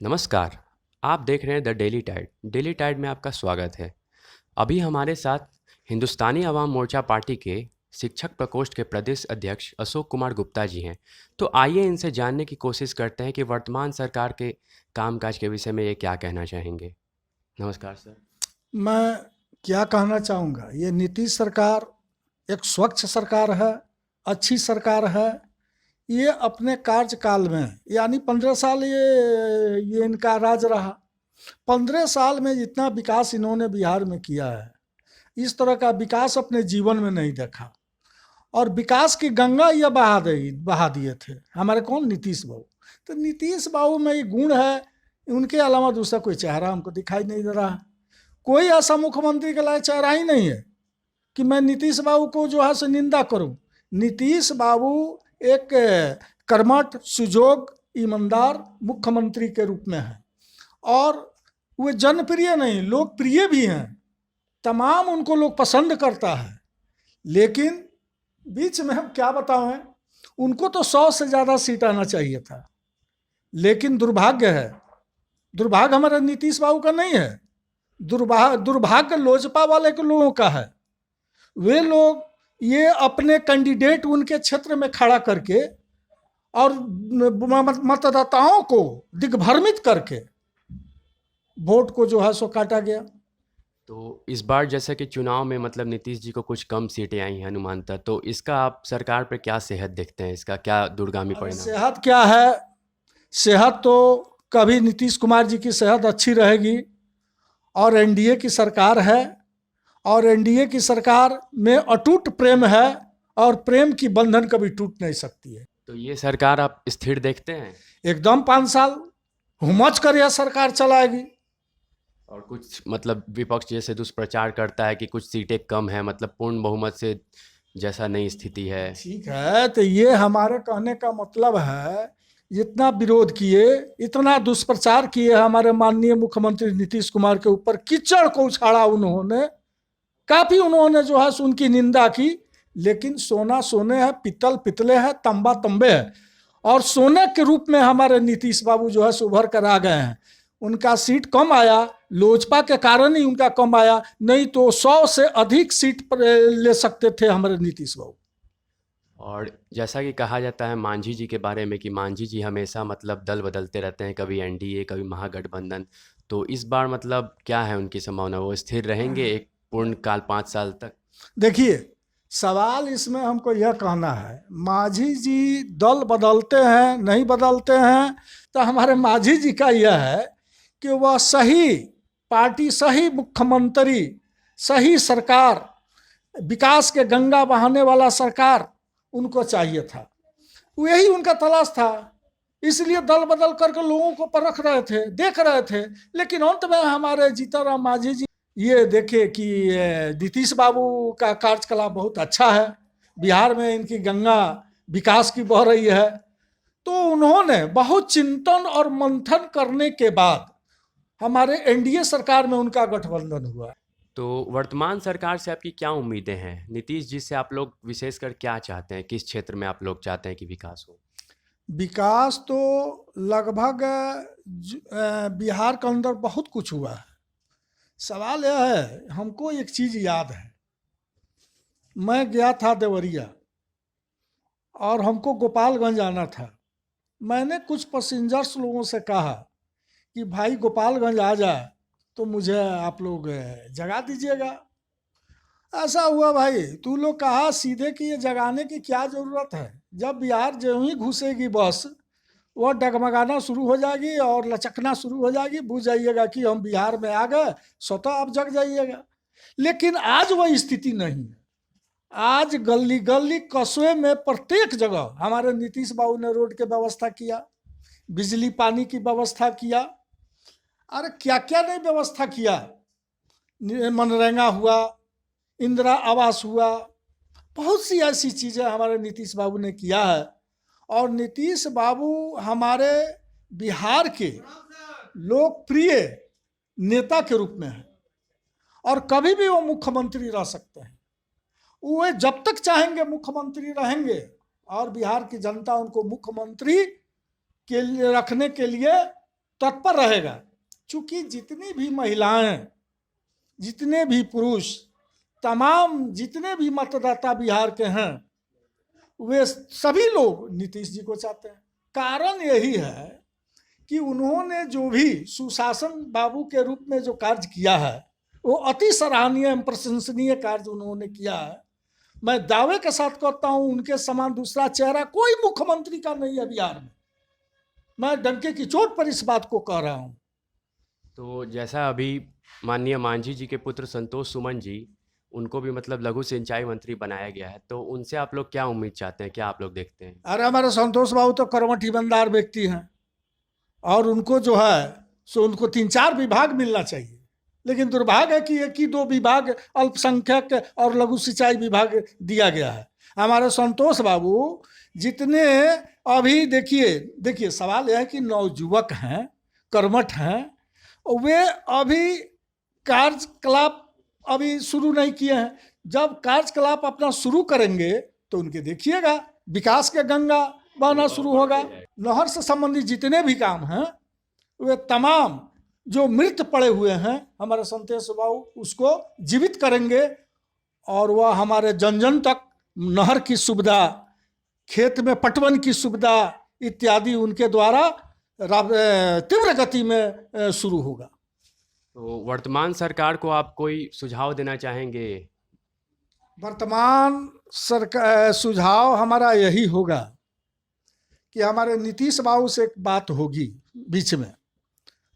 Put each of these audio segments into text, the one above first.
नमस्कार। आप देख रहे हैं the daily tide. Daily tide में आपका स्वागत है। अभी हमारे साथ हिंदुस्तानी अवाम मोर्चा पार्टी के शिक्षक प्रकोष्ठ के प्रदेश अध्यक्ष अशोक कुमार गुप्ता जी हैं। तो आइए इनसे जानने की कोशिश करते हैं कि वर्तमान सरकार के कामकाज के विषय में ये क्या कहना चाहेंगे। नमस्कार सर। मैं क्या कहना चाहूँगा, ये नीतीश सरकार एक स्वच्छ सरकार है, अच्छी सरकार है। ये अपने कार्यकाल में यानी 15 साल ये इनका राज रहा। 15 साल में जितना विकास इन्होंने बिहार में किया है, इस तरह का विकास अपने जीवन में नहीं देखा। और विकास की गंगा ये बहा दिए थे हमारे कौन, नीतीश बाबू। तो नीतीश बाबू में ये गुण है, उनके अलावा दूसरा कोई चेहरा हमको दिखाई नहीं दे रहा। कोई ऐसा मुख्यमंत्री के लायक चेहरा ही नहीं है कि मैं नीतीश बाबू को जो है सो निंदा करूं। नीतीश बाबू एक कर्मठ, सुजोग, ईमानदार मुख्यमंत्री के रूप में है और वे जनप्रिय नहीं, लोकप्रिय भी हैं। तमाम उनको लोग पसंद करता है। लेकिन बीच में हम क्या बताएं, उनको तो 100 से ज़्यादा सीट आना चाहिए था। लेकिन दुर्भाग्य है, दुर्भाग्य हमारे नीतीश बाबू का नहीं है, दुर्भाग्य लोजपा वाले के लोगों का है। वे लोग ये अपने कैंडिडेट उनके क्षेत्र में खड़ा करके और मतदाताओं को दिग्भ्रमित करके वोट को जो है सो काटा गया। तो इस बार जैसा कि चुनाव में मतलब नीतीश जी को कुछ कम सीटें आई हैं अनुमानतः, तो इसका आप सरकार पर क्या सेहत देखते हैं? इसका क्या दूरगामी परिणाम? सेहत क्या है, सेहत तो कभी नीतीश कुमार जी की सेहत अच्छी रहेगी और एनडीए की सरकार है और एनडीए की सरकार में अटूट प्रेम है और प्रेम की बंधन कभी टूट नहीं सकती है। तो ये सरकार आप स्थिर देखते हैं? एकदम 5 साल हुमच कर यह सरकार चलाएगी। और कुछ मतलब विपक्ष जैसे दुष्प्रचार करता है कि कुछ सीटें कम है, मतलब पूर्ण बहुमत से जैसा नई स्थिति है। ठीक है, तो ये हमारे कहने का मतलब है, जितना विरोध किए, इतना दुष्प्रचार किए हमारे माननीय मुख्यमंत्री नीतीश कुमार के ऊपर, कीचड़ को उछाड़ा उन्होंने, काफी उन्होंने जो है उनकी निंदा की। लेकिन सोना सोने है, पित्तल पितले है, तंबा तंबे है और सोने के रूप में हमारे नीतीश बाबू जो है उभर कर आ गए हैं। उनका सीट कम आया, लोजपा के कारण ही उनका कम आया, नहीं तो 100 से अधिक सीट पर ले सकते थे हमारे नीतीश बाबू। और जैसा कि कहा जाता है मांझी जी के बारे में कि मांझी जी हमेशा मतलब दल बदलते रहते हैं, कभी एनडीए कभी महागठबंधन। तो इस बार मतलब क्या है उनकी संभावना, वो स्थिर रहेंगे एक पूर्ण काल 5 साल तक? देखिए, सवाल इसमें हमको यह कहना है, मांझी जी दल बदलते हैं नहीं बदलते हैं, तो हमारे मांझी जी का यह है कि वह सही पार्टी, सही मुख्यमंत्री, सही सरकार, विकास के गंगा बहाने वाला सरकार उनको चाहिए था। यही उनका तलाश था, इसलिए दल बदल करके लोगों को परख रहे थे, देख रहे थे। लेकिन अंत में हमारे जीतनराम मांझी जी ये देखे कि नीतीश बाबू का कार्यकलाप बहुत अच्छा है, बिहार में इनकी गंगा विकास की बह रही है। तो उन्होंने बहुत चिंतन और मंथन करने के बाद हमारे एनडीए सरकार में उनका गठबंधन हुआ। तो वर्तमान सरकार से आपकी क्या उम्मीदें हैं? नीतीश जी से आप लोग विशेषकर क्या चाहते हैं? किस क्षेत्र में आप लोग चाहते हैं कि विकास हो? विकास तो लगभग बिहार के अंदर बहुत कुछ हुआ है। सवाल यह है, हमको एक चीज़ याद है, मैं गया था देवरिया और हमको गोपालगंज आना था। मैंने कुछ पैसेंजर्स लोगों से कहा कि भाई गोपालगंज आ जाए तो मुझे आप लोग जगा दीजिएगा। ऐसा हुआ भाई, तू लोग कहा सीधे कि ये जगाने की क्या ज़रूरत है, जब बिहार जो ही घुसेगी बस वह डगमगाना शुरू हो जाएगी और लचकना शुरू हो जाएगी, बुझ जाइएगा कि हम बिहार में आ गए, स्वतः आप जग जाइएगा। लेकिन आज वह स्थिति नहीं है। आज गली गली कस्बे में प्रत्येक जगह हमारे नीतीश बाबू ने रोड की व्यवस्था किया, बिजली पानी की व्यवस्था किया, अरे क्या क्या नहीं व्यवस्था किया। मनरेगा हुआ, इंदिरा आवास हुआ, बहुत सी ऐसी चीज़ें हमारे नीतीश बाबू ने किया है। और नीतीश बाबू हमारे बिहार के लोकप्रिय नेता के रूप में है और कभी भी वो मुख्यमंत्री रह सकते हैं। वो जब तक चाहेंगे मुख्यमंत्री रहेंगे और बिहार की जनता उनको मुख्यमंत्री के लिए रखने के लिए तत्पर रहेगा। चूंकि जितनी भी महिलाएं, जितने भी पुरुष, तमाम जितने भी मतदाता बिहार के हैं, वे सभी लोग नीतीश जी को चाहते हैं। कारण यही है कि उन्होंने जो भी सुशासन बाबू के रूप में जो कार्य किया है वो अति सराहनीय एवं प्रशंसनीय कार्य उन्होंने किया है। मैं दावे के साथ कहता हूं उनके समान दूसरा चेहरा कोई मुख्यमंत्री का नहीं है बिहार में। मैं डंके की चोट पर इस बात को कह रहा हूं। तो जैसा अभी माननीय मांझी जी के पुत्र संतोष सुमन जी, उनको भी मतलब लघु सिंचाई मंत्री बनाया गया है, तो उनसे आप लोग क्या उम्मीद चाहते हैं, क्या आप लोग देखते हैं? अरे हमारे संतोष बाबू तो कर्मठ ईमानदार व्यक्ति हैं और उनको जो है सो उनको 3-4 विभाग मिलना चाहिए। लेकिन दुर्भाग्य है कि एक ही 2 विभाग अल्पसंख्यक और लघु सिंचाई विभाग दिया गया है। हमारे संतोष बाबू जितने अभी देखिए सवाल यह है कि नवयुवक हैं, कर्मठ हैं, वे अभी कार्यकलाप अभी शुरू नहीं किए हैं। जब कार्यकलाप अपना शुरू करेंगे तो उनके देखिएगा विकास के गंगा बहना शुरू होगा। नहर से संबंधित जितने भी काम हैं वे तमाम जो मृत पड़े हुए हैं हमारे संतोष बाबू उसको जीवित करेंगे और वह हमारे जन जन तक नहर की सुविधा, खेत में पटवन की सुविधा इत्यादि उनके द्वारा तीव्र गति में शुरू होगा। तो वर्तमान सरकार को आप कोई सुझाव देना चाहेंगे? वर्तमान सरकार सुझाव हमारा यही होगा कि हमारे नीतीश बाबू से एक बात होगी बीच में,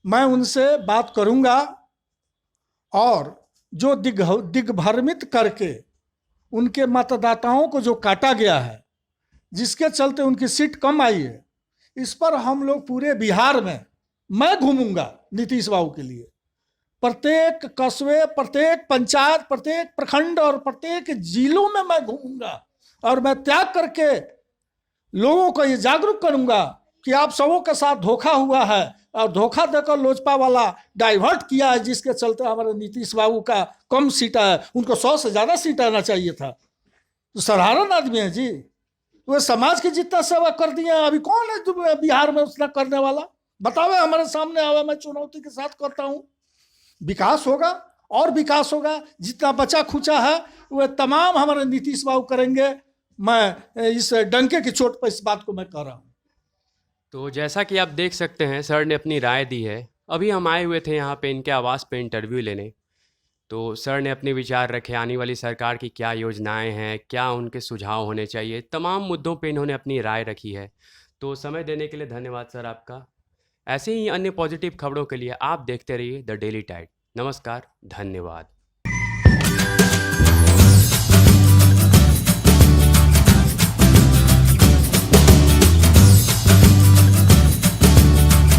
मैं उनसे बात करूंगा और जो दिग्भ्रमित करके उनके मतदाताओं को जो काटा गया है, जिसके चलते उनकी सीट कम आई है, इस पर हम लोग पूरे बिहार में मैं घूमूंगा नीतीश बाबू के लिए। प्रत्येक कस्बे, प्रत्येक पंचायत, प्रत्येक प्रखंड और प्रत्येक जिलों में मैं घूमूंगा और मैं त्याग करके लोगों को ये जागरूक करूंगा कि आप सबों के साथ धोखा हुआ है और धोखा देकर लोजपा वाला डाइवर्ट किया है, जिसके चलते हमारे नीतीश बाबू का कम सीट है। उनको 100 से ज़्यादा सीट आना चाहिए था। तो साधारण आदमी है जी, वे समाज की जितना सेवा कर दिए हैं, अभी कौन है जो बिहार में उतना करने वाला? बतावे, हमारे सामने आवे। मैं चुनौती के साथ कहता हूँ विकास होगा और विकास होगा। जितना बचा खुचा है वह तमाम हमारे नीतीश बाबू करेंगे। मैं इस डंके की चोट पर इस बात को मैं कह रहा हूँ। तो जैसा कि आप देख सकते हैं, सर ने अपनी राय दी है। अभी हम आए हुए थे यहाँ पे इनके आवास पे इंटरव्यू लेने, तो सर ने अपने विचार रखे आने वाली सरकार की क्या योजनाएं हैं, क्या उनके सुझाव होने चाहिए, तमाम मुद्दों पे इन्होंने अपनी राय रखी है। तो समय देने के लिए धन्यवाद सर आपका। ऐसे ही अन्य पॉजिटिव खबरों के लिए आप देखते रहिए द डेली टाइड। नमस्कार, धन्यवाद।